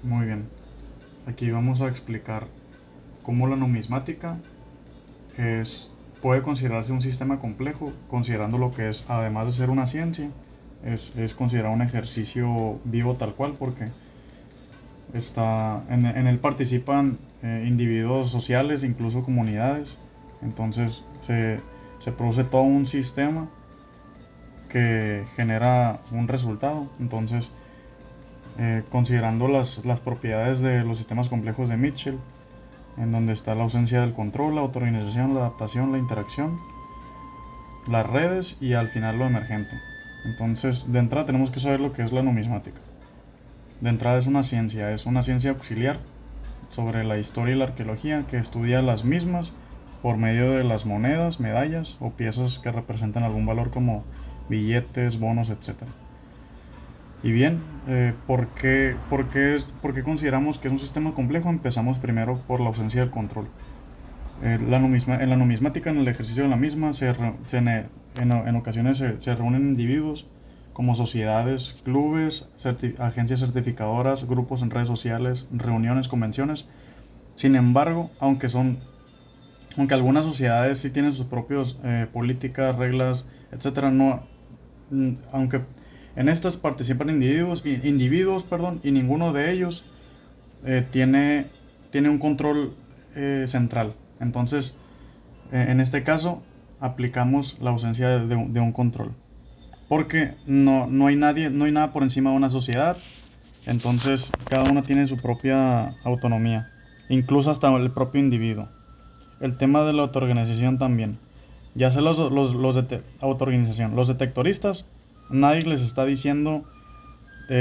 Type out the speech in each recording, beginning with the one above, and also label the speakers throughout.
Speaker 1: Muy bien. Aquí vamos a explicar cómo la numismática es, puede considerarse un sistema complejo, considerando lo que es, además de ser una ciencia, es considerado un ejercicio vivo tal cual, porque en él participan individuos sociales, incluso comunidades. Entonces se produce todo un sistema que genera un resultado. Entonces, considerando las propiedades de los sistemas complejos de Mitchell, en donde está la ausencia del control, la autoorganización, la adaptación, la interacción, las redes y al final lo emergente. Entonces, de entrada tenemos que saber lo que es la numismática. De entrada es una ciencia auxiliar sobre la historia y la arqueología que estudia las mismas por medio de las monedas, medallas o piezas que representan algún valor como billetes, bonos, etcétera. Y bien, ¿por qué consideramos que es un sistema complejo? Empezamos primero por la ausencia del control. En la numismática, en el ejercicio de la misma, en ocasiones se reúnen individuos como sociedades, clubes, agencias certificadoras, grupos en redes sociales, reuniones, convenciones. Sin embargo, aunque algunas sociedades sí tienen sus propios políticas, reglas, etcétera, no, aunque en estas participan individuos, y ninguno de ellos eh, tiene, tiene un control central. Entonces, en este caso, aplicamos la ausencia de un control. Porque no hay nada por encima de una sociedad. Entonces, cada uno tiene su propia autonomía. Incluso hasta el propio individuo. El tema de la autoorganización también. Ya sea los de autoorganización. Los detectoristas, nadie les está diciendo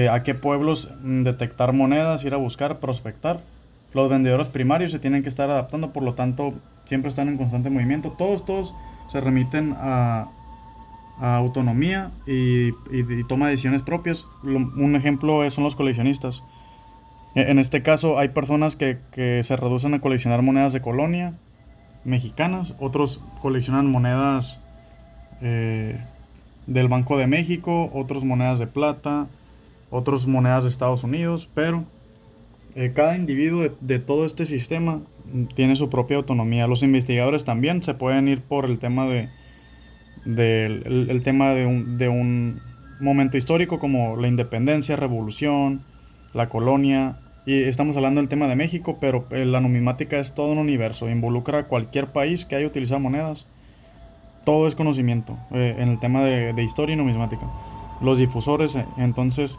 Speaker 1: a qué pueblos detectar monedas, ir a buscar, prospectar. Los vendedores primarios se tienen que estar adaptando, por lo tanto, siempre están en constante movimiento. Todos se remiten a autonomía y toma de decisiones propias. Un ejemplo son los coleccionistas. En este caso, hay personas que se reducen a coleccionar monedas de colonia mexicanas, otros coleccionan monedas eh, del Banco de México, otros monedas de plata, otros monedas de Estados Unidos, pero cada individuo de todo este sistema tiene su propia autonomía. Los investigadores también se pueden ir por el tema el tema de un momento histórico como la independencia, revolución, la colonia. Y estamos hablando del tema de México, pero la numismática es todo un universo, involucra a cualquier país que haya utilizado monedas. Todo es conocimiento en el tema de historia y numismática. Los difusores, entonces,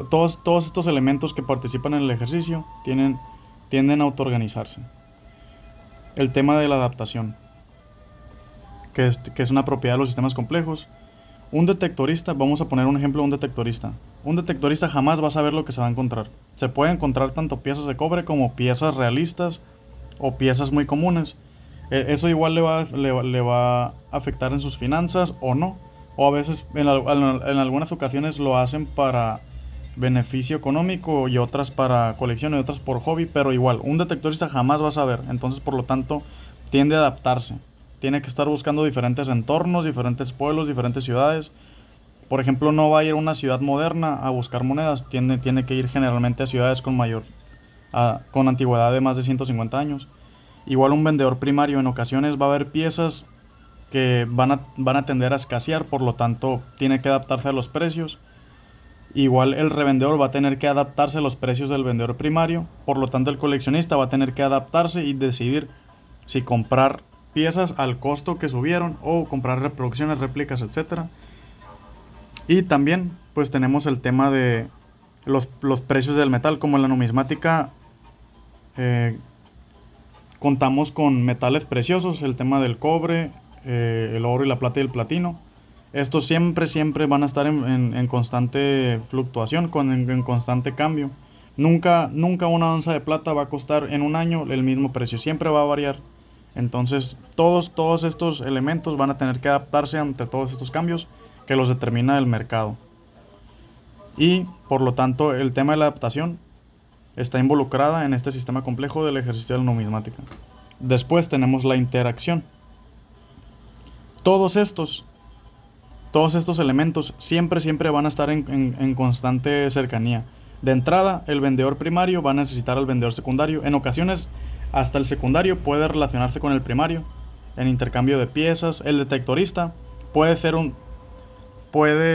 Speaker 1: todos estos elementos que participan en el ejercicio tienden a autoorganizarse. El tema de la adaptación, que es una propiedad de los sistemas complejos. Un detectorista, vamos a poner un ejemplo de un detectorista. Un detectorista jamás va a saber lo que se va a encontrar. Se puede encontrar tanto piezas de cobre como piezas realistas o piezas muy comunes. Eso igual le va a afectar en sus finanzas o no. O a veces en algunas ocasiones lo hacen para beneficio económico y otras para colección y otras por hobby, pero igual, un detectorista jamás va a saber. Entonces, por lo tanto, tiende a adaptarse. Tiene que estar buscando diferentes entornos, diferentes pueblos, diferentes ciudades. Por ejemplo, no va a ir a una ciudad moderna a buscar monedas, tiene que ir generalmente a ciudades con antigüedad de más de 150 años. Igual un vendedor primario, en ocasiones va a haber piezas que van a tender a escasear, por lo tanto tiene que adaptarse a los precios. Igual el revendedor va a tener que adaptarse a los precios del vendedor primario, por lo tanto el coleccionista va a tener que adaptarse y decidir si comprar piezas al costo que subieron o comprar reproducciones, réplicas, etcétera. Y también pues tenemos el tema de los precios del metal, como en la numismática eh, contamos con metales preciosos, el tema del cobre, el oro y la plata y el platino. Estos siempre van a estar en constante fluctuación, en constante cambio. Nunca una onza de plata va a costar en un año el mismo precio, siempre va a variar. Entonces, todos estos elementos van a tener que adaptarse ante todos estos cambios que los determina el mercado. Y, por lo tanto, el tema de la adaptación está involucrada en este sistema complejo del ejercicio de la numismática. Después tenemos la interacción. Todos estos, todos estos elementos siempre van a estar en constante cercanía. De entrada, el vendedor primario va a necesitar al vendedor secundario. En ocasiones, hasta el secundario puede relacionarse con el primario en intercambio de piezas. El detectorista puede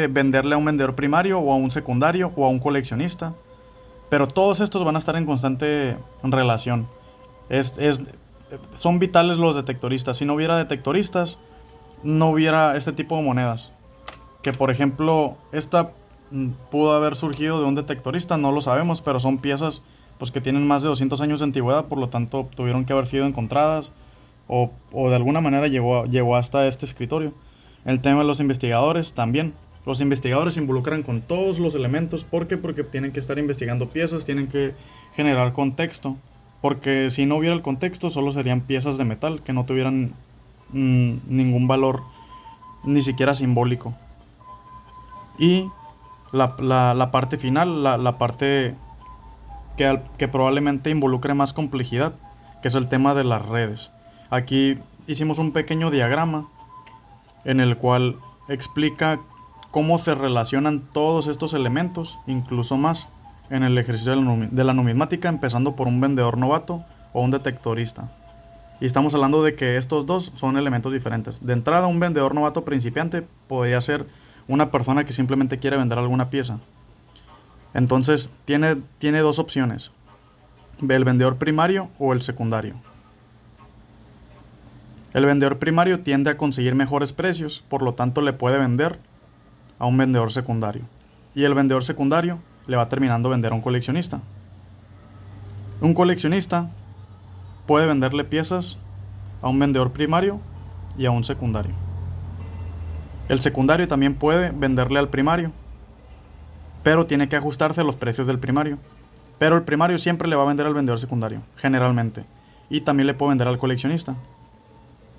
Speaker 1: venderle a un vendedor primario o a un secundario o a un coleccionista. Pero todos estos van a estar en constante relación. Son vitales los detectoristas. Si no hubiera detectoristas, no hubiera este tipo de monedas. Que por ejemplo, esta pudo haber surgido de un detectorista, no lo sabemos, pero son piezas pues que tienen más de 200 años de antigüedad, por lo tanto tuvieron que haber sido encontradas o de alguna manera llegó hasta este escritorio. El tema de los investigadores también. Los investigadores se involucran con todos los elementos. ¿Por qué? Porque tienen que estar investigando piezas, tienen que generar contexto. Porque si no hubiera el contexto, solo serían piezas de metal que no tuvieran ningún valor, ni siquiera simbólico. Y la parte final, la parte que probablemente involucre más complejidad, que es el tema de las redes. Aquí hicimos un pequeño diagrama en el cual explica cómo se relacionan todos estos elementos, incluso más, en el ejercicio de la numismática, empezando por un vendedor novato o un detectorista. Y estamos hablando de que estos dos son elementos diferentes. De entrada, un vendedor novato principiante podría ser una persona que simplemente quiere vender alguna pieza. Entonces, tiene dos opciones: el vendedor primario o el secundario. El vendedor primario tiende a conseguir mejores precios, por lo tanto le puede vender a un vendedor secundario. Y el vendedor secundario le va terminando a vender a un coleccionista. Un coleccionista puede venderle piezas a un vendedor primario y a un secundario. El secundario también puede venderle al primario, pero tiene que ajustarse a los precios del primario. Pero el primario siempre le va a vender al vendedor secundario, generalmente. Y también le puede vender al coleccionista.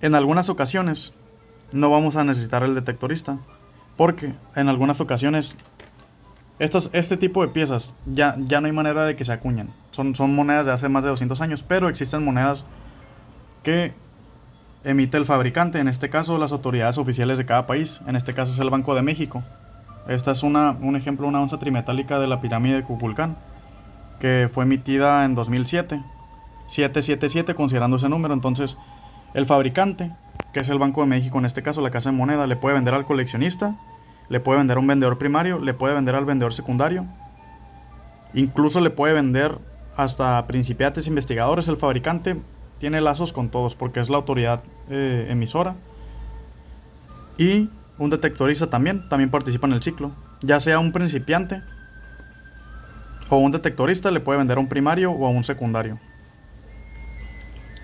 Speaker 1: En algunas ocasiones no vamos a necesitar el detectorista, porque en algunas ocasiones este tipo de piezas ya no hay manera de que se acuñen. Son monedas de hace más de 200 años, pero existen monedas que emite el fabricante, en este caso las autoridades oficiales de cada país. En este caso es el Banco de México. Esta es un ejemplo, una onza trimetálica de la pirámide de Kukulcán, que fue emitida en 2007, 777 considerando ese número. Entonces el fabricante, que es el Banco de México, en este caso la casa de moneda, le puede vender al coleccionista, le puede vender a un vendedor primario, le puede vender al vendedor secundario, incluso le puede vender hasta a principiantes investigadores. El fabricante tiene lazos con todos porque es la autoridad emisora. Y un detectorista también participa en el ciclo. Ya sea un principiante o un detectorista, le puede vender a un primario o a un secundario.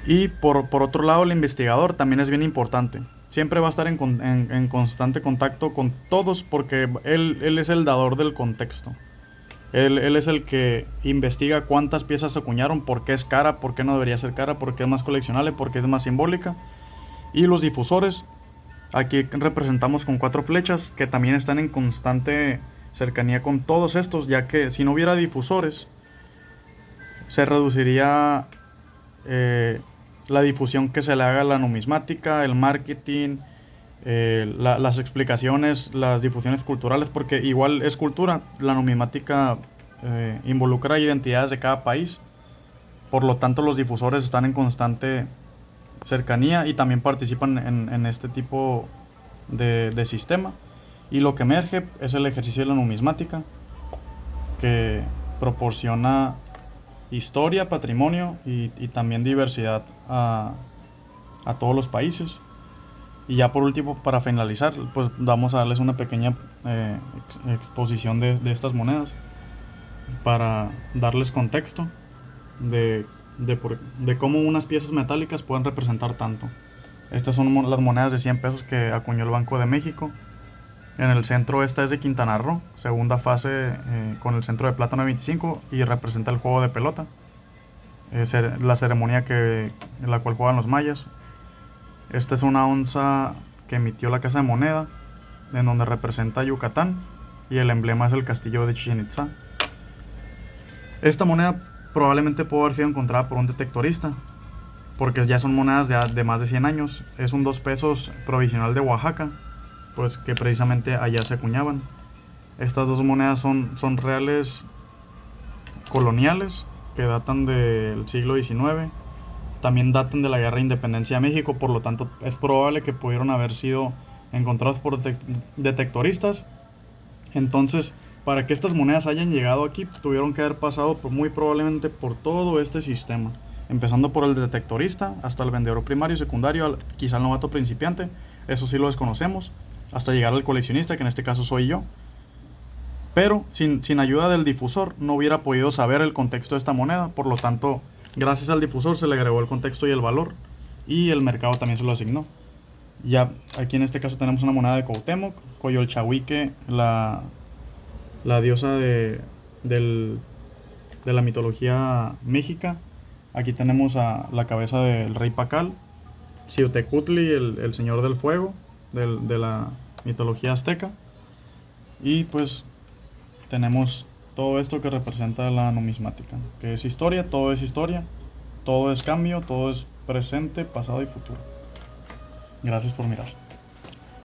Speaker 1: Y por otro lado, el investigador también es bien importante. Siempre va a estar en constante contacto con todos porque él es el dador del contexto. Él es el que investiga cuántas piezas se acuñaron, por qué es cara, por qué no debería ser cara, por qué es más coleccionable, por qué es más simbólica. Y los difusores, aquí representamos con 4 flechas que también están en constante cercanía con todos estos, ya que si no hubiera difusores, se reduciría la difusión que se le haga a la numismática, el marketing, las explicaciones, las difusiones culturales, porque igual es cultura. La numismática involucra identidades de cada país, por lo tanto los difusores están en constante cercanía y también participan en este tipo de sistema. Y lo que emerge es el ejercicio de la numismática, que proporciona historia, patrimonio y también diversidad a todos los países. Y ya por último, para finalizar, pues vamos a darles una pequeña exposición de estas monedas para darles contexto de cómo unas piezas metálicas pueden representar tanto. Estas son las monedas de 100 pesos que acuñó el Banco de México. En el centro esta es de Quintana Roo, segunda fase con el centro de plátano 25 y representa el juego de pelota. Es la ceremonia en la cual juegan los mayas. Esta es una onza que emitió la Casa de Moneda, en donde representa Yucatán y el emblema es el castillo de Chichén Itzá. Esta moneda probablemente pudo haber sido encontrada por un detectorista, porque ya son monedas de más de 100 años. Es un 2 pesos provisional de Oaxaca, pues que precisamente allá se acuñaban. Estas dos monedas son reales coloniales que datan del siglo XIX. También datan de la Guerra de Independencia de México, por lo tanto es probable que pudieron haber sido encontrados por detectoristas. Entonces, para que estas monedas hayan llegado aquí, tuvieron que haber pasado muy probablemente por todo este sistema, empezando por el detectorista, hasta el vendedor primario y secundario, quizá el novato principiante, eso sí lo desconocemos, hasta llegar al coleccionista, que en este caso soy yo. Pero sin ayuda del difusor no hubiera podido saber el contexto de esta moneda, por lo tanto, gracias al difusor se le agregó el contexto y el valor, y el mercado también se lo asignó. Ya aquí en este caso tenemos una moneda de Cuauhtémoc, Coyolchahuique, la diosa de la mitología mexica. Aquí tenemos a la cabeza del rey Pacal, Xiuhtecutli, el señor del fuego de la mitología azteca. Y pues tenemos todo esto que representa la numismática, que es historia, todo es cambio, todo es presente, pasado y futuro. Gracias por mirar.